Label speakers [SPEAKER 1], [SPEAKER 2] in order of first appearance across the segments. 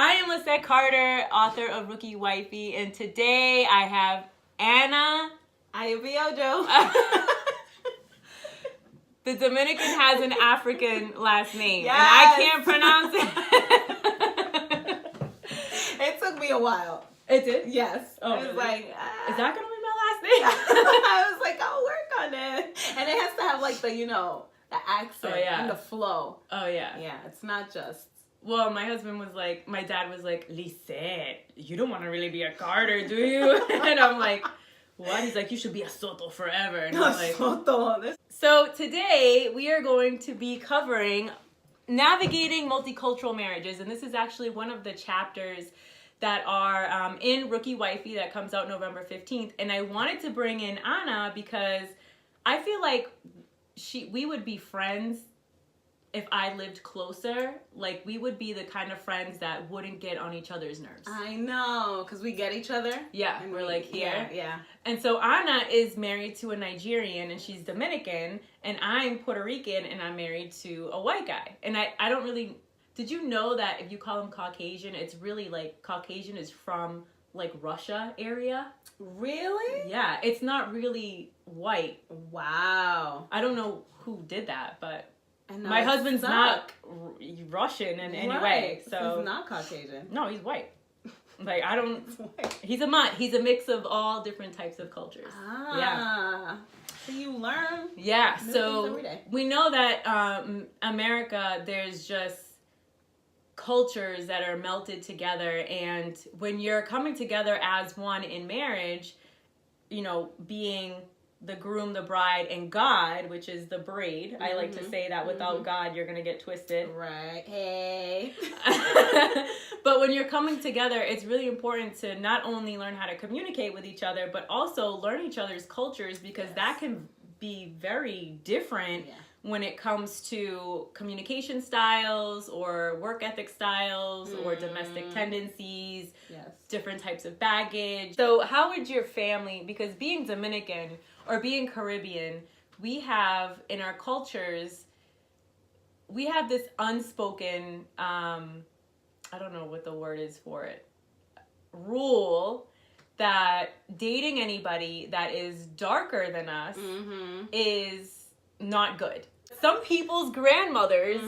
[SPEAKER 1] I am Lisette Carter, author of Rookie Wifey, and today I have Ana
[SPEAKER 2] Ayobiojo.
[SPEAKER 1] The Dominican has an African last name,
[SPEAKER 2] Yes.
[SPEAKER 1] and I can't pronounce it.
[SPEAKER 2] It took me a while.
[SPEAKER 1] It did?
[SPEAKER 2] Yes.
[SPEAKER 1] Oh,
[SPEAKER 2] I was
[SPEAKER 1] really?
[SPEAKER 2] like,
[SPEAKER 1] Is that going to be my last name?
[SPEAKER 2] I was like, I'll work on it. And it has to have like the, the accent and the flow.
[SPEAKER 1] Oh, yeah.
[SPEAKER 2] Yeah, it's not just.
[SPEAKER 1] Well, my dad was like, Lisette, you don't want to really be a Carter, do you? And I'm like, what? He's like, you should be a Soto forever. And I'm like,
[SPEAKER 2] Soto.
[SPEAKER 1] So today we are going to be covering navigating multicultural marriages. And this is actually one of the chapters that are in Rookie Wifey that comes out November 15th. And I wanted to bring in Ana because I feel like we would be friends if I lived closer. Like, we would be the kind of friends that wouldn't get on each other's nerves.
[SPEAKER 2] I know, because we get each other.
[SPEAKER 1] Yeah,
[SPEAKER 2] and
[SPEAKER 1] we're like here.
[SPEAKER 2] Yeah.
[SPEAKER 1] And so Ana is married to a Nigerian and she's Dominican, and I'm Puerto Rican and I'm married to a white guy. And I don't really, did you know that if you call him Caucasian, it's really like Caucasian is from like Russia area?
[SPEAKER 2] Really?
[SPEAKER 1] Yeah, it's not really white.
[SPEAKER 2] Wow.
[SPEAKER 1] I don't know who did that, but
[SPEAKER 2] my
[SPEAKER 1] husband's not Russian in any way, so
[SPEAKER 2] he's not Caucasian.
[SPEAKER 1] No, he's white. Like, I don't.
[SPEAKER 2] He's
[SPEAKER 1] He's a mix of all different types of cultures.
[SPEAKER 2] Yeah. So you learn.
[SPEAKER 1] Yeah.
[SPEAKER 2] New
[SPEAKER 1] So
[SPEAKER 2] things every day.
[SPEAKER 1] we know that America, there's just cultures that are melted together, and when you're coming together as one in marriage, being the groom, the bride, and God, which is the braid. I like to say that without God, you're going to get twisted.
[SPEAKER 2] Right. Hey.
[SPEAKER 1] But when you're coming together, it's really important to not only learn how to communicate with each other, but also learn each other's cultures, because that can be very different when it comes to communication styles or work ethic styles or domestic tendencies, different types of baggage. So how would your family, because being Dominican or being Caribbean, we have in our cultures, we have this unspoken, I don't know what the word is for it, rule that dating anybody that is darker than us is not good. Some people's grandmothers,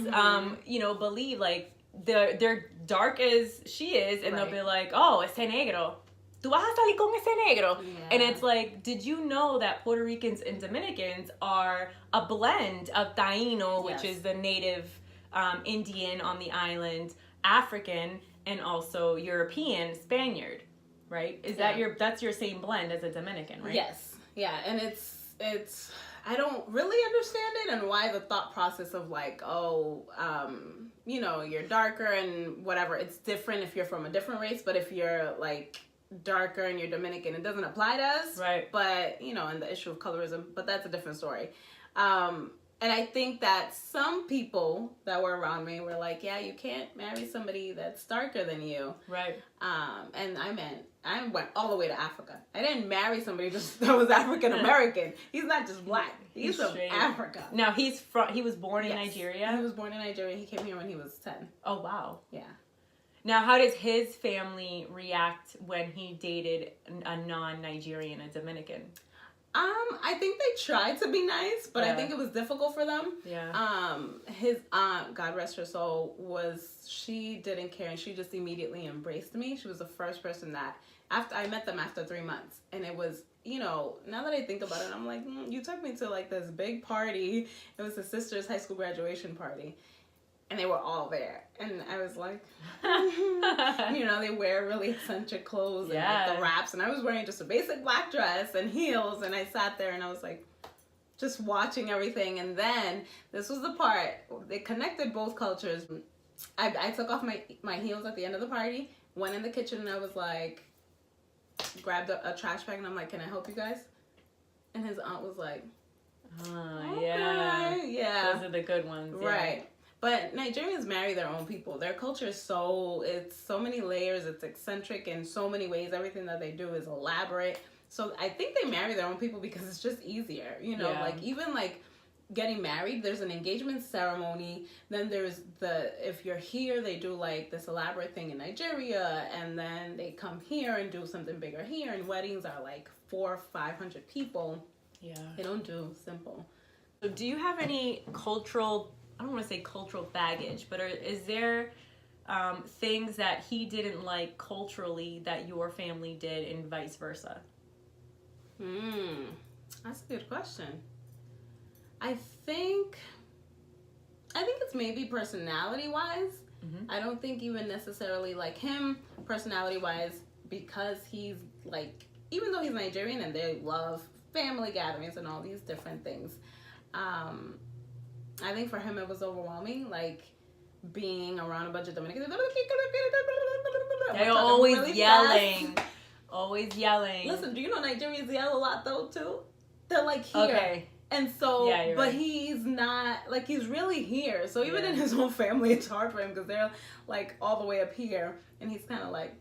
[SPEAKER 1] believe like they're dark as she is, and they'll be like, oh, ese negro. ¿Tú vas a salir con ese negro?
[SPEAKER 2] Yeah.
[SPEAKER 1] And it's like, did you know that Puerto Ricans and Dominicans are a blend of Taino, which is the native Indian on the island, African, and also European, Spaniard, right? That's your same blend as a Dominican, right?
[SPEAKER 2] Yes. Yeah, and it's I don't really understand it and why the thought process of like, you're darker and whatever. It's different if you're from a different race, but if you're like darker and you're Dominican, it doesn't apply to us.
[SPEAKER 1] Right.
[SPEAKER 2] But, and the issue of colorism, but that's a different story. And I think that some people that were around me were like, yeah, you can't marry somebody that's darker than you.
[SPEAKER 1] Right.
[SPEAKER 2] And I went all the way to Africa. I didn't marry somebody just that was African American. He's not just black. He's from Africa.
[SPEAKER 1] Now he was born in Nigeria?
[SPEAKER 2] He was born in Nigeria. He came here when he was 10.
[SPEAKER 1] Oh, wow.
[SPEAKER 2] Yeah.
[SPEAKER 1] Now, how does his family react when he dated a non-Nigerian, a Dominican?
[SPEAKER 2] I think they tried to be nice, but I think it was difficult for them.
[SPEAKER 1] Yeah.
[SPEAKER 2] His aunt, God rest her soul, she didn't care, and she just immediately embraced me. She was the first person that, after I met them after 3 months, and it was, now that I think about it, I'm like, you took me to like this big party. It was his sister's high school graduation party. And they were all there. And I was like, they wear really eccentric clothes and like the wraps. And I was wearing just a basic black dress and heels. And I sat there and I was like, just watching everything. And then this was the part, they connected both cultures. I took off my heels at the end of the party, went in the kitchen, and I was like, grabbed a trash bag. And I'm like, can I help you guys? And his aunt was like, okay, yeah.
[SPEAKER 1] Those are the good ones.
[SPEAKER 2] Right. Yeah. But Nigerians marry their own people. Their culture is it's so many layers. It's eccentric in so many ways. Everything that they do is elaborate. So I think they marry their own people because it's just easier. Like even like getting married, there's an engagement ceremony. Then there's if you're here, they do like this elaborate thing in Nigeria, and then they come here and do something bigger here. And weddings are like 400 or 500 people.
[SPEAKER 1] Yeah.
[SPEAKER 2] They don't do simple.
[SPEAKER 1] So do you have any cultural, I don't want to say cultural baggage, but is there things that he didn't like culturally that your family did and vice versa?
[SPEAKER 2] That's a good question. I think it's maybe personality-wise. I don't think even necessarily like him personality-wise, because he's like, even though he's Nigerian and they love family gatherings and all these different things, I think for him it was overwhelming, like being around a bunch of Dominicans.
[SPEAKER 1] They're always really yelling. Fast. Always yelling.
[SPEAKER 2] Listen, do you know Nigerians yell a lot though too? They're like here.
[SPEAKER 1] Okay.
[SPEAKER 2] And so, but
[SPEAKER 1] right.
[SPEAKER 2] he's not, like, he's really here. So even in his own family, it's hard for him because they're, like, all the way up here. And he's kind of like,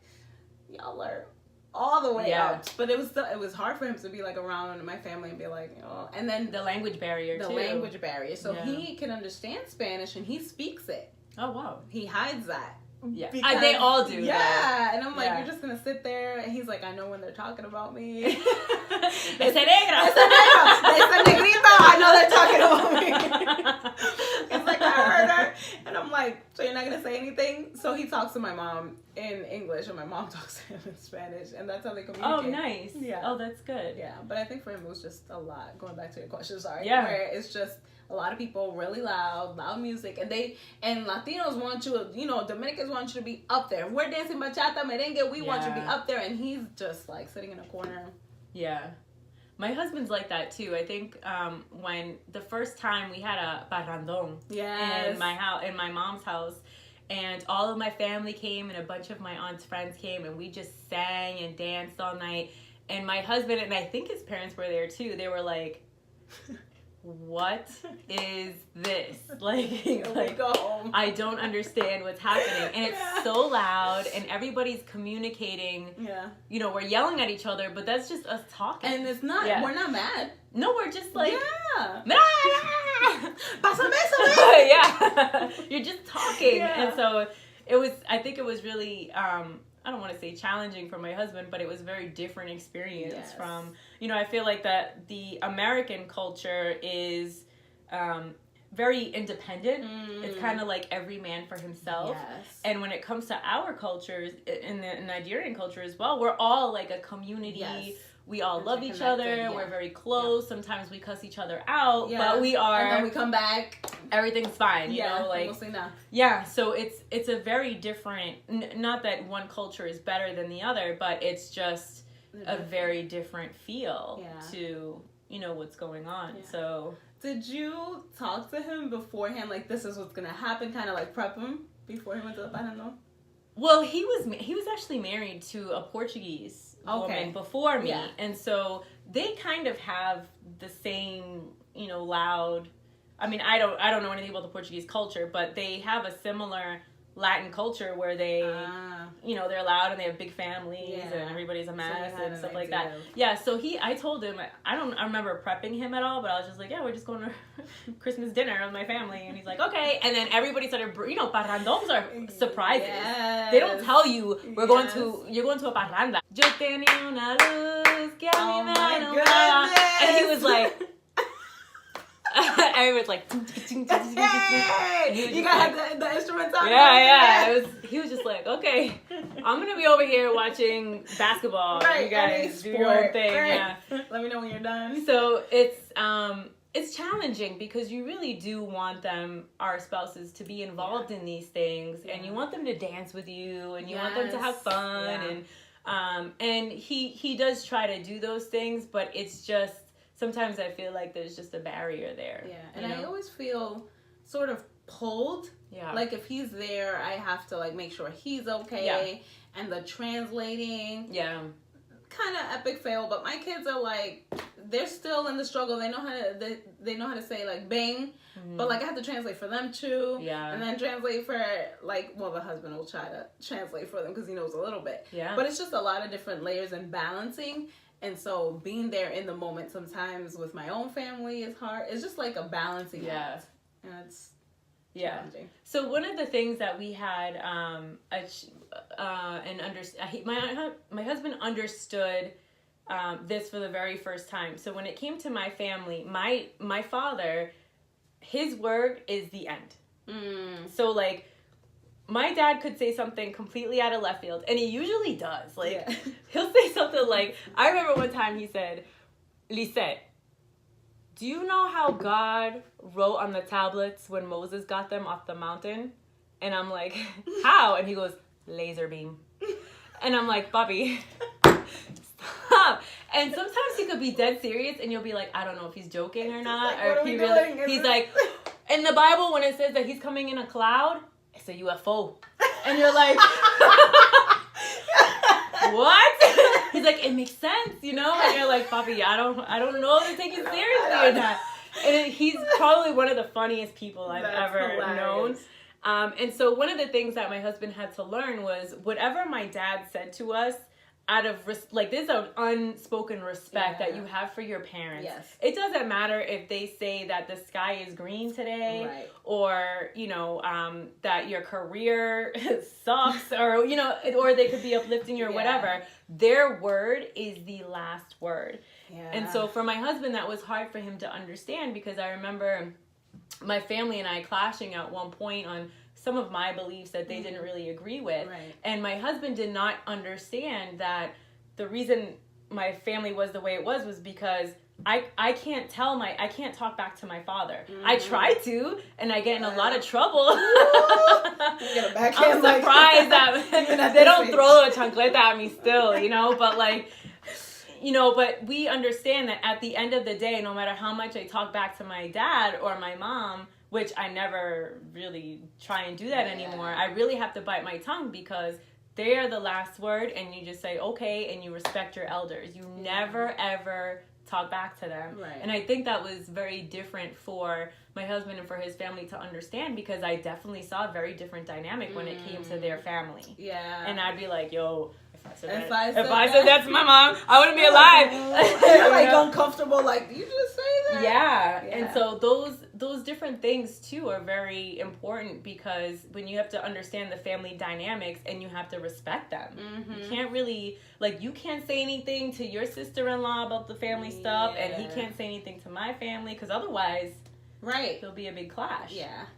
[SPEAKER 2] y'all are all the way up. But it was hard for him to be, like, around my family and be like, and then.
[SPEAKER 1] The language barrier, too.
[SPEAKER 2] The language barrier. So he can understand Spanish and he speaks it.
[SPEAKER 1] Oh, wow.
[SPEAKER 2] He hides that.
[SPEAKER 1] Yeah, they all do.
[SPEAKER 2] Yeah, and I'm like, you're just gonna sit there, and he's like, I know when they're talking about me.
[SPEAKER 1] Ese negro.
[SPEAKER 2] Ese negrito. I know they're talking about me. It's like, I heard her, and I'm like, so you're not gonna say anything? So he talks to my mom in English, and my mom talks to him in Spanish, and that's how they communicate.
[SPEAKER 1] Oh, nice.
[SPEAKER 2] Yeah.
[SPEAKER 1] Oh, that's good.
[SPEAKER 2] Yeah, but I think for him it was just a lot. Going back to your question, sorry.
[SPEAKER 1] Yeah.
[SPEAKER 2] Where it's just a lot of people really loud music, and Latinos want you, Dominicans want you to be up there. We're dancing bachata, merengue, we want you to be up there, and he's just like sitting in a corner.
[SPEAKER 1] Yeah. My husband's like that too. I think when the first time we had a parrandón in my house, in my mom's house, and all of my family came and a bunch of my aunt's friends came, and we just sang and danced all night. And my husband, and I think his parents were there too, they were like, what is this? Like I don't understand what's happening. And it's so loud and everybody's communicating. Yeah. We're yelling at each other, but that's just us talking.
[SPEAKER 2] And it's not, we're not mad.
[SPEAKER 1] No, we're just like, yeah. You're just talking. Yeah. And so I think it was really, I don't want to say challenging for my husband, but it was a very different experience from, I feel like that the American culture is very independent. It's kind of like every man for himself. Yes. And when it comes to our cultures, in the Nigerian culture as well, we're all like a community. Yes. We all love each other. Yeah. We're very close. Yeah. Sometimes we cuss each other out, but we are.
[SPEAKER 2] And then we come back.
[SPEAKER 1] Everything's fine. You know, like
[SPEAKER 2] mostly not.
[SPEAKER 1] Yeah. So it's a very different. Not that one culture is better than the other, but it's just a very different feel to what's going on. Yeah. So
[SPEAKER 2] did you talk to him beforehand? Like, this is what's gonna happen. Kind of like prep him before he went to the Panhandle?
[SPEAKER 1] Well, he was actually married to a Portuguese woman before me, and so they kind of have the same, loud. I mean, I don't know anything about the Portuguese culture, but they have a similar Latin culture where they, they're loud and they have big families and everybody's a mess and stuff like that. Yeah, so I told him, I remember prepping him at all, but I was just like, we're just going to Christmas dinner with my family. And he's like, okay. And then everybody started, parrandones are surprises. Yes. They don't tell you, you're going to a parranda. Yo tenía una luz que a mí me alumbraba. And he was like, everyone's like,
[SPEAKER 2] you got the instruments on.
[SPEAKER 1] Yeah. He was just like, okay, I'm gonna be over here watching basketball.
[SPEAKER 2] Right,
[SPEAKER 1] you guys do your own thing. Right. Yeah.
[SPEAKER 2] Let me know when you're done.
[SPEAKER 1] So it's challenging because you really do want our spouses to be involved in these things, and you want them to dance with you, and you want them to have fun, and he does try to do those things, but it's just. Sometimes I feel like there's just a barrier there. Yeah,
[SPEAKER 2] and I always feel sort of pulled. Yeah. Like if he's there, I have to like make sure he's okay. Yeah. And the translating. Yeah. Kind of epic fail, but my kids are like, they're still in the struggle. They know how to say like bang, but like I have to translate for them too. Yeah. And then translate for the husband will try to translate for them because he knows a little bit. Yeah. But it's just a lot of different layers and balancing. And so being there in the moment sometimes with my own family is hard. It's just like a balancing act. And it's challenging.
[SPEAKER 1] So one of the things that we had, my husband understood this for the very first time. So when it came to my family, my father, his word is the end. So like, my dad could say something completely out of left field, and he usually does. Like, he'll say something like, I remember one time he said, Lisette, do you know how God wrote on the tablets when Moses got them off the mountain? And I'm like, how? And he goes, laser beam. And I'm like, Bobby, stop. And sometimes he could be dead serious, and you'll be like, I don't know if he's joking or not.
[SPEAKER 2] Like,
[SPEAKER 1] or if he really, he's like, in the Bible, when it says that he's coming in a cloud, it's a UFO. And you're like, what? He's like, it makes sense, you know? And you're like, Papi, I don't know if they're taking it seriously or not. And he's probably one of the funniest people I've ever known. And so one of the things that my husband had to learn was whatever my dad said to us, out of like, there's an unspoken respect that you have for your parents.
[SPEAKER 2] Yes.
[SPEAKER 1] It doesn't matter if they say that the sky is green today, or you know, that your career sucks, or you know, or they could be uplifting you or whatever. Their word is the last word. And so for my husband, that was hard for him to understand, because I remember my family and I clashing at one point on some of my beliefs that they didn't really agree with. And my husband did not understand that the reason my family was the way it was because I can't talk back to my father. I try to, and I get in a lot of trouble. I'm surprised that they don't throw a chancleta at me still, you know, but like, you know, but we understand that at the end of the day, no matter how much I talk back to my dad or my mom, which I never really try and do that anymore, I really have to bite my tongue, because they are the last word, and you just say, okay, and you respect your elders. You never, ever talk back to them. And I think that was very different for my husband and for his family to understand, because I definitely saw a very different dynamic when it came to their family. And I'd be like, yo, if I said that to my mom, I wouldn't be alive.
[SPEAKER 2] You're like uncomfortable, like, did you just say that?
[SPEAKER 1] And so those different things too are very important, because when you have to understand the family dynamics and you have to respect them. You can't really, like, you can't say anything to your sister-in-law about the family stuff, and he can't say anything to my family, because otherwise there'll be a big clash.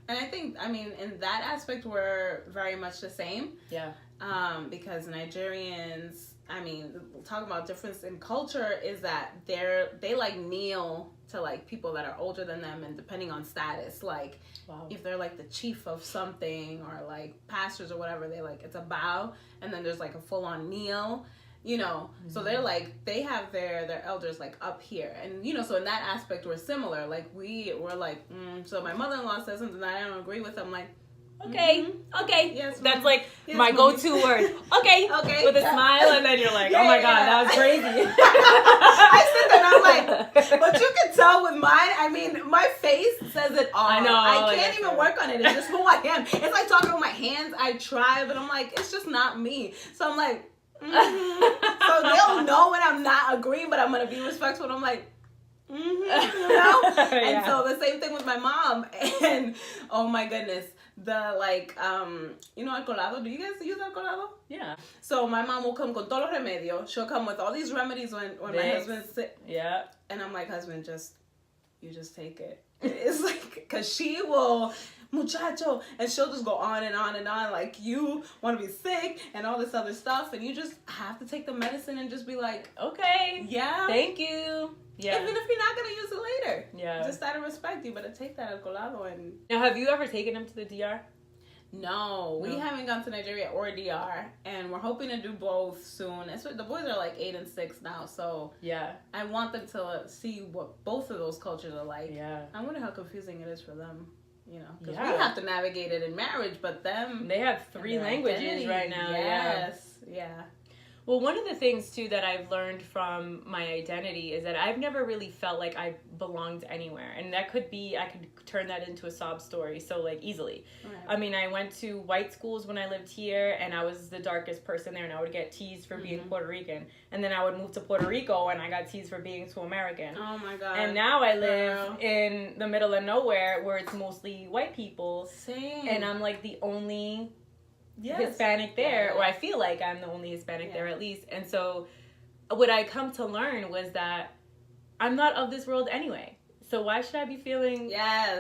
[SPEAKER 2] And I think, I mean, in that aspect, we're very much the same. Because Nigerians, I mean, talking about difference in culture is that they like kneel to like people that are older than them, and depending on status, like if they're like the chief of something or like pastors or whatever, they like, it's a bow, and then there's like a full on kneel, you know. So they're like, they have their elders like up here, and you know, so in that aspect we're similar. Like we're like, so my mother-in-law says something that I don't agree with, I'm like, okay.
[SPEAKER 1] Yes, that's like my go-to word. Okay. With a smile, and then you're like, oh my God, that was crazy.
[SPEAKER 2] I sit there and I'm like, but you can tell with mine, I mean, my face says it all.
[SPEAKER 1] I know.
[SPEAKER 2] I can't even work on it. It's just who I am. It's like talking with my hands. I try, but I'm like, it's just not me. So I'm like, so they'll know when I'm not agreeing, but I'm going to be respectful. And I'm like, you know? And so the same thing with my mom. And oh my goodness. The like, you know, el colado. Do you guys use el colado?
[SPEAKER 1] Yeah.
[SPEAKER 2] So my mom will come con todos los remedios. She'll come with all these remedies when my husband's sick. And I'm like, husband, you just take it. It's like, because she will, muchacho, and she'll just go on and on and on. Like, you want to be sick and all this other stuff, and you just have to take the medicine and just be like, okay, thank you. Even if you're not going to use it later. Just out of respect, you better take that al colado. And
[SPEAKER 1] now, have you ever taken him to the DR?
[SPEAKER 2] No, we haven't gone to Nigeria or DR, and we're hoping to do both soon. The boys are like 8 and 6 now, so I want them to see what both of those cultures are like. I wonder how confusing it is for them, you know, because we have to navigate it in marriage, but they have 3 languages right now.
[SPEAKER 1] Well, one of the things too that I've learned from my identity is that I've never really felt like I belonged anywhere, and that could be, I could turn that into a sob story so like easily. Right. I mean, I went to white schools when I lived here, and I was the darkest person there, and I would get teased for being Puerto Rican, and then I would move to Puerto Rico, and I got teased for being too American.
[SPEAKER 2] Oh my God!
[SPEAKER 1] And now I live in the middle of nowhere where it's mostly white people.
[SPEAKER 2] Same.
[SPEAKER 1] And I'm like the only Hispanic there, or I feel like I'm the only Hispanic there at least. And so what I come to learn was that I'm not of this world anyway. So why should I be feeling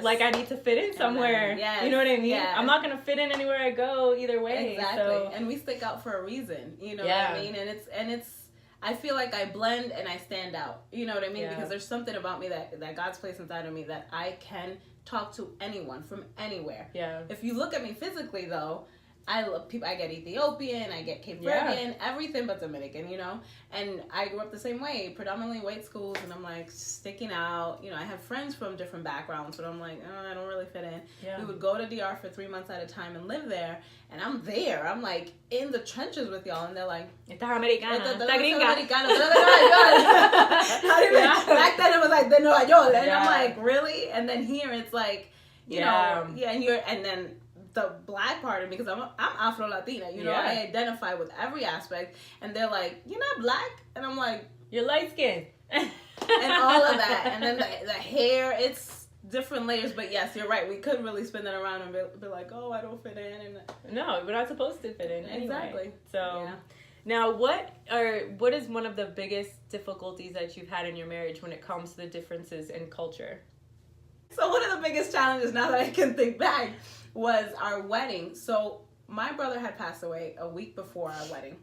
[SPEAKER 1] like I need to fit in somewhere? You know what I mean? Yes. I'm not going to fit in anywhere I go either way.
[SPEAKER 2] Exactly. So. And we stick out for a reason, you know what I mean? And it's I feel like I blend and I stand out, you know what I mean? Because there's something about me that God's placed inside of me that I can talk to anyone from anywhere. If you look at me physically though, I love people. I get Ethiopian, I get Cape Verdean, everything but Dominican, you know. And I grew up the same way, predominantly white schools, and I'm like sticking out. You know, I have friends from different backgrounds, but I'm like, oh, I don't really fit in. We would go to DR for 3 months at a time and live there, and I'm there. I'm like in the trenches with y'all, and they're like, "Esta americana, esta gringa." Back then it was like de Nueva York, and I'm like, really? And then here it's like, you know, and then the black part of me, because I'm Afro-Latina, you know, I identify with every aspect, and they're like, you're not black, and I'm like,
[SPEAKER 1] you're light-skinned,
[SPEAKER 2] and all of that, and then the hair, it's different layers, but yes, you're right, we could really spin that around and be like, oh, I don't fit in, and
[SPEAKER 1] no, we're not supposed to fit in anyway.
[SPEAKER 2] Exactly.
[SPEAKER 1] So, now what is one of the biggest difficulties that you've had in your marriage when it comes to the differences in culture?
[SPEAKER 2] So one of the biggest challenges, now that I can think back, was our wedding. So my brother had passed away a week before our wedding.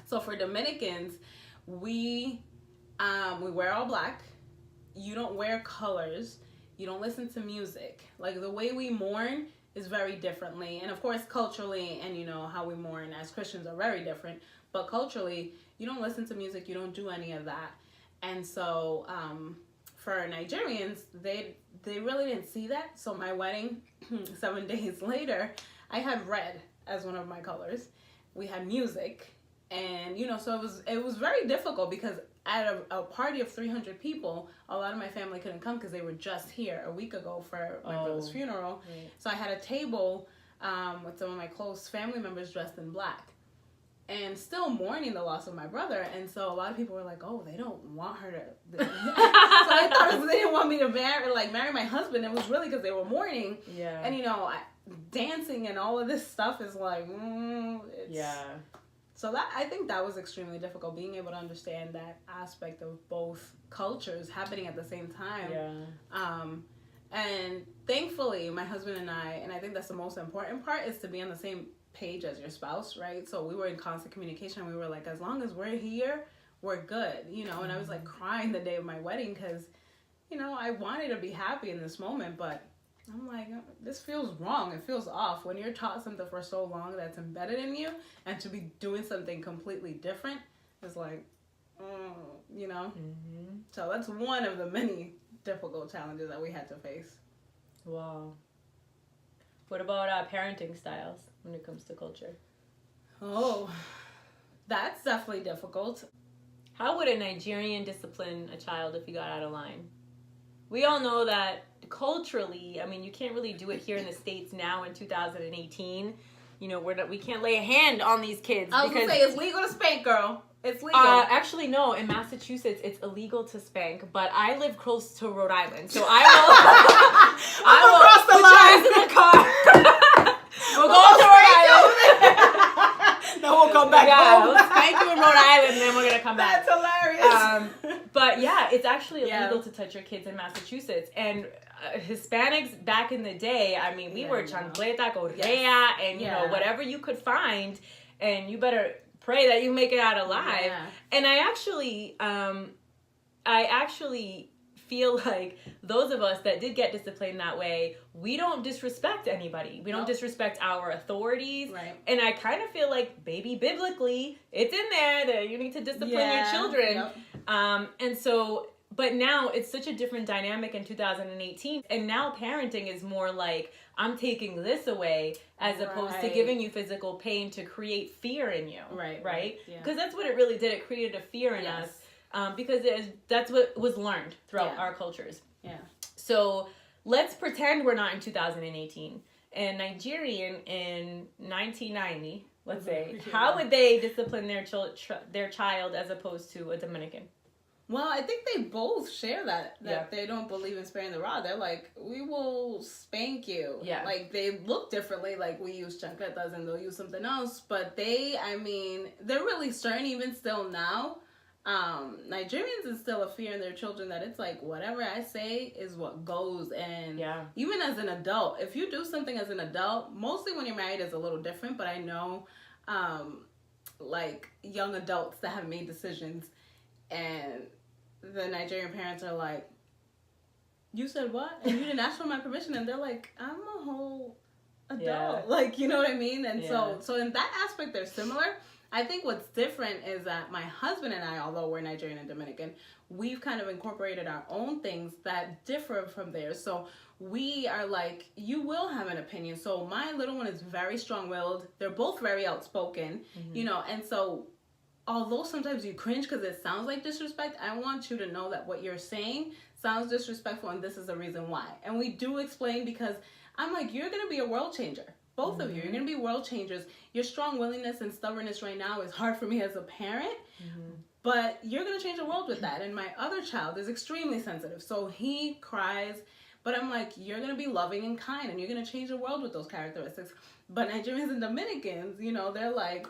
[SPEAKER 2] So for Dominicans, we wear all black. You don't wear colors. You don't listen to music. Like the way we mourn is very differently. And of course, culturally, and you know how we mourn as Christians are very different. But culturally, you don't listen to music. You don't do any of that. And so for Nigerians, they really didn't see that. So my wedding, 7 days later, I had red as one of my colors. We had music, and you know, so it was very difficult because at a party of 300 people, a lot of my family couldn't come because they were just here a week ago for my brother's funeral. Right. So I had a table with some of my close family members dressed in black, and still mourning the loss of my brother. And so a lot of people were like, oh, they don't want her to. So I thought they didn't want me to marry my husband. It was really because they were mourning. Yeah. And, you know, dancing and all of this stuff is like, So I think that was extremely difficult, being able to understand that aspect of both cultures happening at the same time. Yeah. And thankfully, my husband and I think that's the most important part, is to be on the same page as your spouse, right? So we were in constant communication. We were like, as long as we're here, we're good, you know. And I was like crying the day of my wedding because, you know, I wanted to be happy in this moment, but I'm like, this feels wrong. It feels off when you're taught something for so long that's embedded in you, and to be doing something completely different is like, you know. So that's one of the many difficult challenges that we had to face.
[SPEAKER 1] Wow. What about parenting styles when it comes to culture?
[SPEAKER 2] Oh, that's definitely difficult.
[SPEAKER 1] How would a Nigerian discipline a child if he got out of line? We all know that culturally, I mean, you can't really do it here in the States now in 2018. You know, we can't lay a hand on these kids.
[SPEAKER 2] I was going to say, it's legal to spank, girl. It's legal.
[SPEAKER 1] Actually, no. In Massachusetts, it's illegal to spank, but I live close to Rhode Island, so I will
[SPEAKER 2] cross the line
[SPEAKER 1] in the car. We'll go to Rhode Island.
[SPEAKER 2] Then we'll come back home.
[SPEAKER 1] We'll spank you in Rhode Island, and then we're gonna come back.
[SPEAKER 2] That's hilarious.
[SPEAKER 1] But yeah, it's actually illegal to touch your kids in Massachusetts, and Hispanics back in the day, I mean, we were chancleta, correa, and you know, whatever you could find, and you better pray that you make it out alive. Yeah. And I actually feel like those of us that did get disciplined that way, we don't disrespect anybody. We don't disrespect our authorities. Right. And I kind of feel like, baby, biblically, it's in there that you need to discipline your children. Yep. And so, but now it's such a different dynamic in 2018. And now parenting is more like, I'm taking this away as opposed to giving you physical pain to create fear in you. Right? Because that's what it really did. It created a fear in us because that's what was learned throughout our cultures. Yeah. So let's pretend we're not in 2018. And Nigerian in 1990, let's say, how would they discipline their child as opposed to a Dominican?
[SPEAKER 2] Well, I think they both share that they don't believe in sparing the rod. They're like, we will spank you. Yeah. Like, they look differently. Like, we use chancletas and they'll use something else. But they're really stern even still now. Nigerians instill a fear in their children that it's like, whatever I say is what goes. And even as an adult, if you do something as an adult, mostly when you're married is a little different. But I know, like, young adults that have made decisions and the Nigerian parents are like, you said what? And you didn't ask for my permission. And they're like, I'm a whole adult. Yeah. Like, you know what I mean? And so in that aspect, they're similar. I think what's different is that my husband and I, although we're Nigerian and Dominican, we've kind of incorporated our own things that differ from theirs. So we are like, you will have an opinion. So my little one is very strong-willed. They're both very outspoken, you know, and so although sometimes you cringe because it sounds like disrespect, I want you to know that what you're saying sounds disrespectful and this is the reason why. And we do explain because I'm like, you're going to be a world changer. Both of you. You're going to be world changers. Your strong willingness and stubbornness right now is hard for me as a parent, but you're going to change the world with that. And my other child is extremely sensitive. So he cries, but I'm like, you're going to be loving and kind and you're going to change the world with those characteristics. But Nigerians and Dominicans, you know, they're like,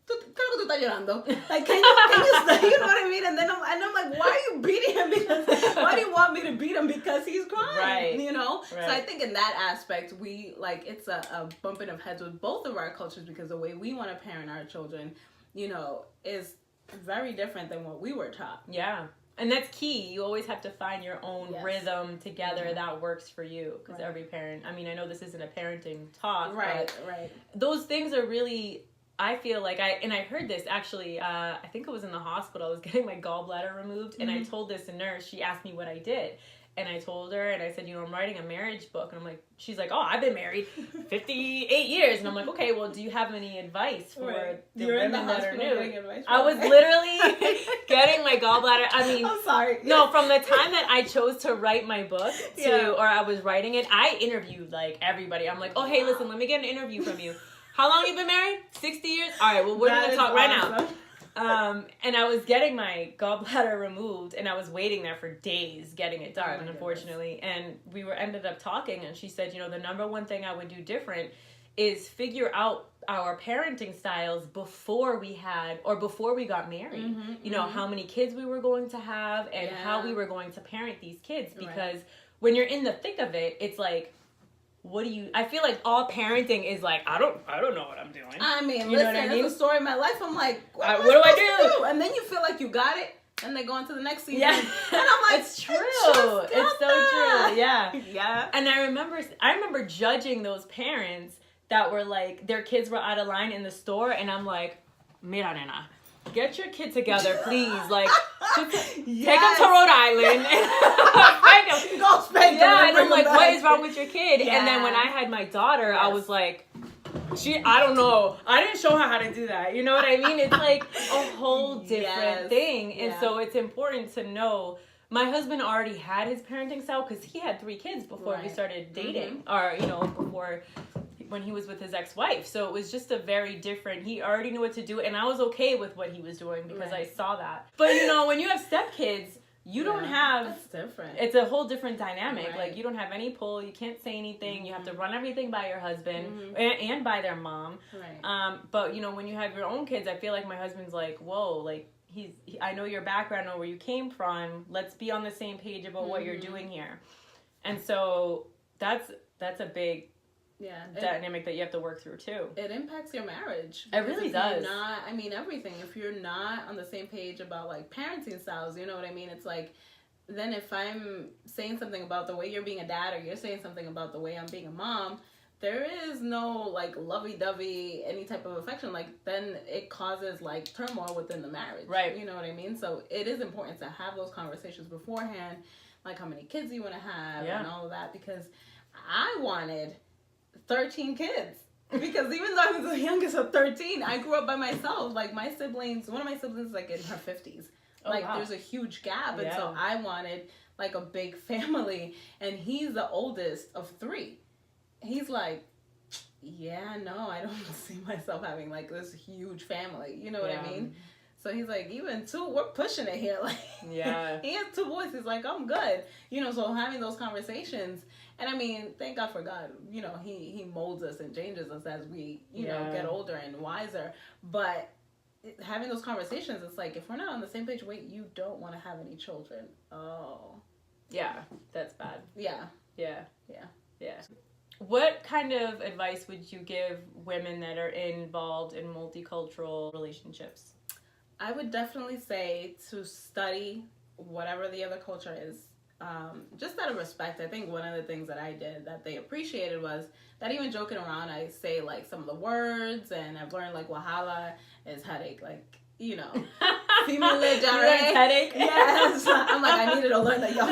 [SPEAKER 2] like, can you stay? You know what I mean? And then I'm like, why are you beating him? Because why do you want me to beat him? Because he's crying, right? You know. Right. So I think in that aspect, we like it's a bumping of heads with both of our cultures because the way we want to parent our children, you know, is very different than what we were taught.
[SPEAKER 1] Yeah. And that's key. You always have to find your own rhythm together that works for you. Because every parent, I mean, I know this isn't a parenting talk, but those things are really. I feel like I heard this actually, I think it was in the hospital. I was getting my gallbladder removed and I told this nurse, she asked me what I did. And I told her and I said, you know, I'm writing a marriage book. And I'm like, she's like, oh, I've been married 58 years. And I'm like, okay, well, do you have any advice for the women that are new? I was literally getting my gallbladder. I mean,
[SPEAKER 2] I'm sorry.
[SPEAKER 1] No, from the time that I chose to write my book or I was writing it, I interviewed like everybody. I'm like, oh, hey, listen, let me get an interview from you. How long you been married? 60 years? All right, well, we're going to talk right now. And I was getting my gallbladder removed, and I was waiting there for days getting it done, unfortunately. And we ended up talking, and she said, you know, the number one thing I would do different is figure out our parenting styles before we got married. You know, how many kids we were going to have and how we were going to parent these kids. Because when you're in the thick of it, it's like, I feel like all parenting is like, I don't know what I'm doing.
[SPEAKER 2] I mean, you listen, it's a story of my life. I'm like,
[SPEAKER 1] what do I do?
[SPEAKER 2] And then you feel like you got it, and they go on to the next season. Yeah. And I'm like,
[SPEAKER 1] it's true. It's so true. Yeah. Yeah. And I remember judging those parents that were like, their kids were out of line in the store, and I'm like, mira, nena, get your kid together, please. Like, take them to Rhode Island and
[SPEAKER 2] go spank them.
[SPEAKER 1] Yeah, and I'm like, what is wrong with your kid? Yeah. And then when I had my daughter, I was like, I don't know. I didn't show her how to do that. You know what I mean? It's like a whole different thing. And so it's important to know. My husband already had his parenting style because he had 3 kids before we started dating, or, you know, before when he was with his ex-wife. So it was just a very different, he already knew what to do, and I was okay with what he was doing because I saw that. But, you know, when you have stepkids, you don't have...
[SPEAKER 2] That's different.
[SPEAKER 1] It's a whole different dynamic. Right. Like, you don't have any pull. You can't say anything. You have to run everything by your husband and by their mom. Right. But, you know, when you have your own kids, I feel like my husband's like, whoa, like, I know your background, I know where you came from. Let's be on the same page about what you're doing here. And so that's a big... dynamic that you have to work through too.
[SPEAKER 2] It impacts your marriage.
[SPEAKER 1] It really does.
[SPEAKER 2] Everything. If you're not on the same page about like parenting styles, you know what I mean? It's like, then if I'm saying something about the way you're being a dad, or you're saying something about the way I'm being a mom, there is no like lovey-dovey, any type of affection. Like, then it causes like turmoil within the marriage. Right. You know what I mean? So it is important to have those conversations beforehand, like how many kids you want to have and all of that, because I wanted 13 kids. Because even though I was the youngest of 13, I grew up by myself. Like, my siblings, one of my siblings is, like, in her 50s. Like, wow. There's a huge gap. And so I wanted, like, a big family. And he's the oldest of 3. He's like, yeah, no, I don't see myself having, like, this huge family. You know what I mean? So he's like, even 2, we're pushing it here. Like, he has 2 boys. He's like, I'm good. You know, so having those conversations. And I mean, thank God for God. You know, he molds us and changes us as we, you know, get older and wiser. But having those conversations, it's like, if we're not on the same page, wait, you don't want to have any children. Oh.
[SPEAKER 1] Yeah, that's bad.
[SPEAKER 2] Yeah.
[SPEAKER 1] What kind of advice would you give women that are involved in multicultural relationships?
[SPEAKER 2] I would definitely say to study whatever the other culture is. Just out of respect. I think one of the things that I did that they appreciated was that even joking around, I say like some of the words, and I've learned like wahala is headache, like, you know, female jare.
[SPEAKER 1] Headache?
[SPEAKER 2] Yes. I'm like, I needed to learn that, y'all.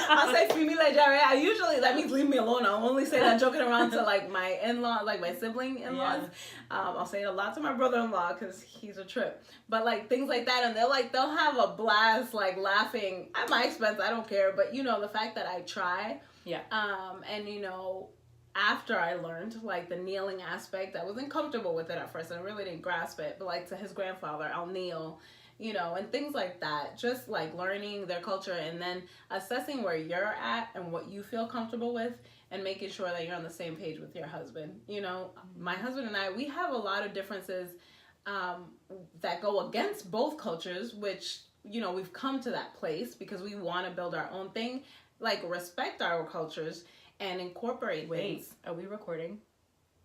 [SPEAKER 2] I'll say female jare. I usually, that means leave me alone. I'll only say that joking around to like my in-law, like my sibling in-laws. I'll say it a lot to my brother-in-law because he's a trip. But like things like that, and they'll have a blast, like laughing at my expense. I don't care. But you know, the fact that I try.
[SPEAKER 1] Yeah.
[SPEAKER 2] And you know, after I learned like the kneeling aspect, I wasn't comfortable with it at first. I really didn't grasp it. But like to his grandfather, I'll kneel, you know, and things like that. Just like learning their culture and then assessing where you're at and what you feel comfortable with, and making sure that you're on the same page with your husband. You know, my husband and I, we have a lot of differences that go against both cultures, which, you know, we've come to that place because we want to build our own thing, like respect our cultures and incorporate things.
[SPEAKER 1] Are we recording?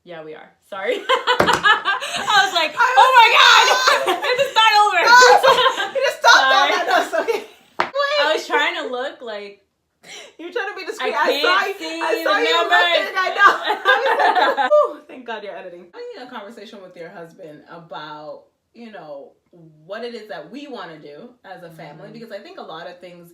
[SPEAKER 1] Yeah, we are. Sorry. I was like, oh my God! It's not over.
[SPEAKER 2] You just stopped that. That's okay. Wait.
[SPEAKER 1] I was trying to look like...
[SPEAKER 2] You're trying to be discreet.
[SPEAKER 1] I saw you
[SPEAKER 2] looking. I know. Whew, thank God you're editing. Having a conversation with your husband about, you know, what it is that we want to do as a family, because I think a lot of things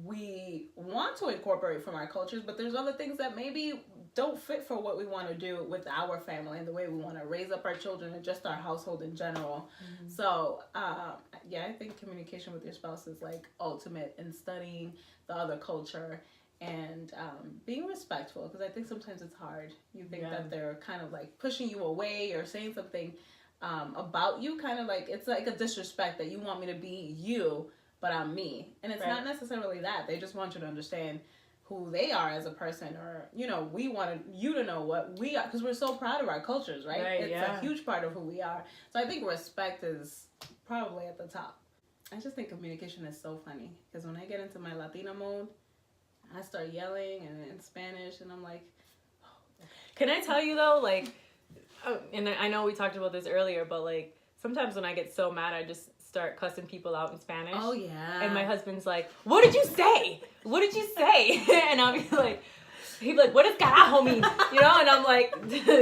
[SPEAKER 2] we want to incorporate from our cultures, but there's other things that maybe don't fit for what we want to do with our family and the way we want to raise up our children and just our household in general. So, yeah, I think communication with your spouse is like ultimate in studying the other culture and being respectful, because I think sometimes it's hard. You think that they're kind of like pushing you away or saying something about you, kind of like it's like a disrespect that you want me to be you, but I'm me. And it's not necessarily that. They just want you to understand who they are as a person, or, you know, we want you to know what we are, because we're so proud of our cultures, right? It's a huge part of who we are. So I think respect is probably at the top. I just think communication is so funny, because when I get into my Latina mode, I start yelling and in Spanish, and I'm like, oh, okay.
[SPEAKER 1] Can I tell you though, like, and I know we talked about this earlier, but like sometimes when I get so mad, I just start cussing people out in Spanish.
[SPEAKER 2] Oh yeah.
[SPEAKER 1] And my husband's like, "What did you say? What did you say?" And I'll be like, he'd be like, "What does carajo mean?" You know, and I'm like,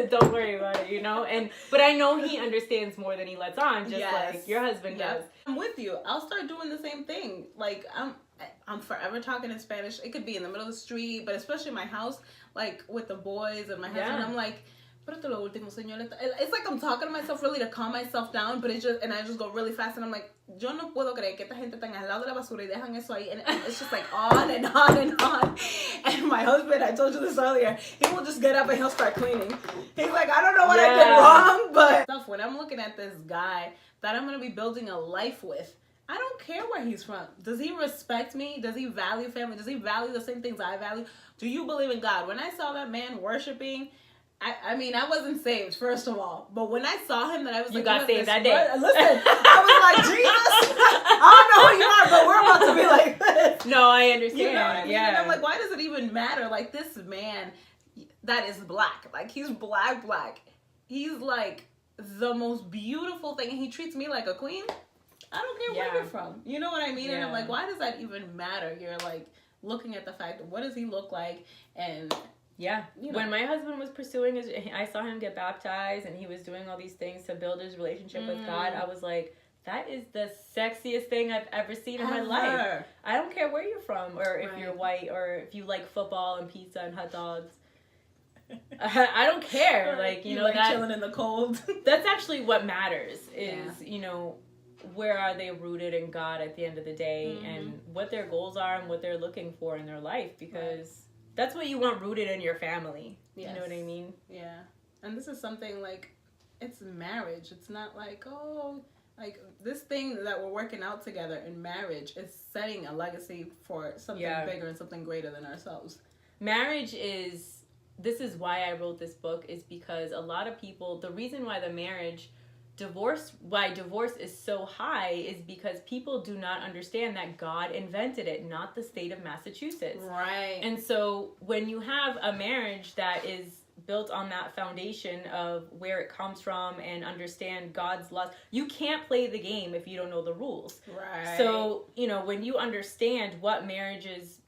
[SPEAKER 1] "Don't worry about it," you know. But I know he understands more than he lets on, just like your husband does.
[SPEAKER 2] I'm with you. I'll start doing the same thing. Like I'm forever talking in Spanish. It could be in the middle of the street, but especially in my house, like with the boys and my husband, I'm like, pero esto lo último, señorita. It's like I'm talking to myself really to calm myself down, but I just go really fast, and I'm like, yo no puedo creer que esta gente tan al lado de la basura y dejan eso ahí, and it's just like on and on and on. And my husband, I told you this earlier, he will just get up and he'll start cleaning. He's like, I don't know what I did wrong, but when I'm looking at this guy that I'm going to be building a life with, I don't care where he's from. Does he respect me? Does he value family? Does he value the same things I value? Do you believe in God? When I saw that man worshiping, I mean, I wasn't saved, first of all. But when I saw him, that I was like,
[SPEAKER 1] you got saved that day.
[SPEAKER 2] Listen, I was like, Jesus, I don't know who you are, but we're about to be like this.
[SPEAKER 1] No, I understand.
[SPEAKER 2] You know what I mean? Yeah. And I'm like, why does it even matter? Like, this man that is black, like, he's black. He's like the most beautiful thing, and he treats me like a queen. I don't care where you're from. You know what I mean? And I'm like, why does that even matter? You're like looking at the fact of what does he look like, and
[SPEAKER 1] you know. When my husband was pursuing I saw him get baptized, and he was doing all these things to build his relationship with God. I was like, that is the sexiest thing I've ever seen in my life. I don't care where you're from, or if you're white, or if you like football and pizza and hot dogs. I don't care. Like, you know,
[SPEAKER 2] like
[SPEAKER 1] that
[SPEAKER 2] chilling in the cold.
[SPEAKER 1] That's actually what matters is, you know, where are they rooted in God at the end of the day, and what their goals are and what they're looking for in their life, because that's what you want rooted in your family. Yes. You know what I mean?
[SPEAKER 2] Yeah. And this is something like, it's marriage. It's not like, oh, like this thing that we're working out together in marriage is setting a legacy for something bigger and something greater than ourselves.
[SPEAKER 1] Marriage is, this is why I wrote this book, is because a lot of people, the reason why divorce is so high is because people do not understand that God invented it, not the state of Massachusetts.
[SPEAKER 2] Right.
[SPEAKER 1] And so when you have a marriage that is built on that foundation of where it comes from and understand God's laws, you can't play the game if you don't know the rules.
[SPEAKER 2] Right.
[SPEAKER 1] So, you know, when you understand what marriage is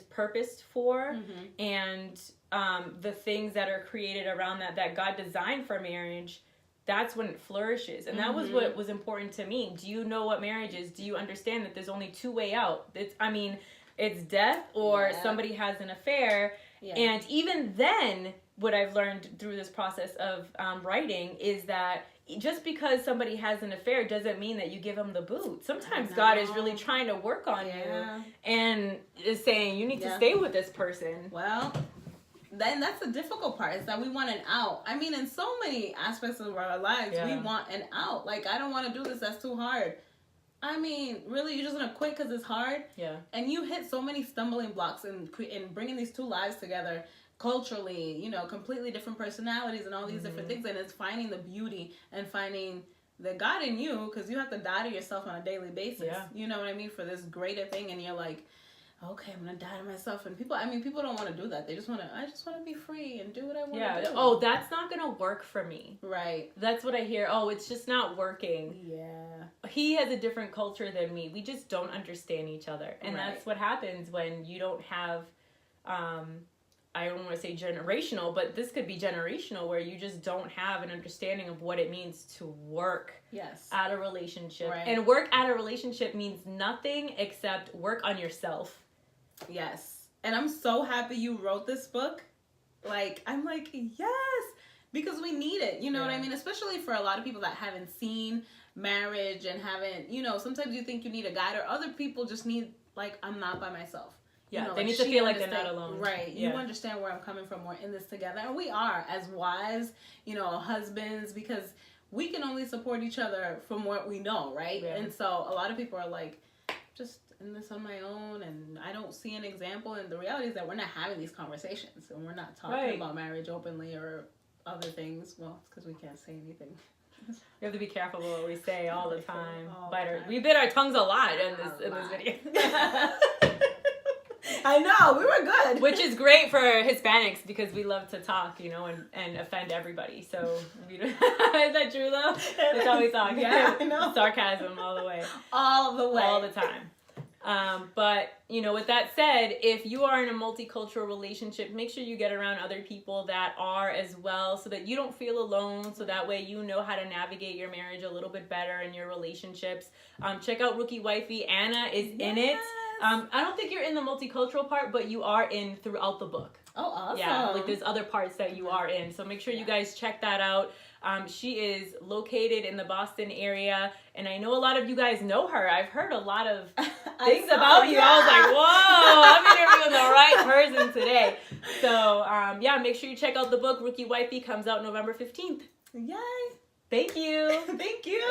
[SPEAKER 1] purposed for, and the things that are created around that God designed for marriage, that's when it flourishes. And that was what was important to me. Do you know what marriage is? Do you understand that there's only two way out? It's death or somebody has an affair. Yeah. And even then, what I've learned through this process of writing is that just because somebody has an affair doesn't mean that you give them the boot. Sometimes God is really trying to work on you and is saying you need to stay with this person.
[SPEAKER 2] Well, then that's the difficult part, is that we want an out. I mean, in so many aspects of our lives, we want an out. Like, I don't want to do this. That's too hard. I mean, really, you're just going to quit because it's hard?
[SPEAKER 1] Yeah.
[SPEAKER 2] And you hit so many stumbling blocks in bringing these two lives together culturally, you know, completely different personalities and all these different things. And it's finding the beauty and finding the God in you, because you have to die to yourself on a daily basis. Yeah. You know what I mean? For this greater thing. And you're like, okay, I'm gonna die to myself. And people don't want to do that. They just want to be free and do what I want to do.
[SPEAKER 1] Oh, that's not gonna work for me.
[SPEAKER 2] Right.
[SPEAKER 1] That's what I hear. Oh, it's just not working.
[SPEAKER 2] Yeah.
[SPEAKER 1] He has a different culture than me. We just don't understand each other. And that's what happens when you don't have, I don't want to say generational, but this could be generational, where you just don't have an understanding of what it means to work at a relationship. Right. And work at a relationship means nothing except work on yourself.
[SPEAKER 2] Yes. And I'm so happy you wrote this book. Like, I'm like, yes, because we need it. You know what I mean? Especially for a lot of people that haven't seen marriage and haven't, you know, sometimes you think you need a guide, or other people just need, like, I'm not by myself.
[SPEAKER 1] Yeah,
[SPEAKER 2] you know,
[SPEAKER 1] they need to feel like they're not alone.
[SPEAKER 2] Right. You understand where I'm coming from. We're in this together. And we are, as wives, you know, husbands, because we can only support each other from what we know, right? Yeah. And so a lot of people are like, just in this on my own, and I don't see an example. And the reality is that we're not having these conversations, and we're not talking about marriage openly or other things. Well, it's because we can't say anything.
[SPEAKER 1] We have to be careful what we say all the time. We bit our tongues a lot in this video.
[SPEAKER 2] I know, we were good.
[SPEAKER 1] Which is great for Hispanics, because we love to talk, you know, and offend everybody. So, is that true though? That's how we talk.
[SPEAKER 2] Yeah, I know.
[SPEAKER 1] Sarcasm all the way.
[SPEAKER 2] All the way.
[SPEAKER 1] All the time. But, you know, with that said, if you are in a multicultural relationship, make sure you get around other people that are as well, so that you don't feel alone, so that way you know how to navigate your marriage a little bit better in your relationships. Check out Rookie Wifey. Anna is in it. I don't think you're in the multicultural part, but you are in throughout the book.
[SPEAKER 2] Oh, awesome.
[SPEAKER 1] Yeah, like there's other parts that you are in. So make sure you guys check that out. She is located in the Boston area, and I know a lot of you guys know her. I've heard a lot of things about you. I was like, whoa, I'm interviewing the right person today. So, make sure you check out the book. Rookie Wifey comes out November 15th.
[SPEAKER 2] Yay.
[SPEAKER 1] Thank you.
[SPEAKER 2] Thank you.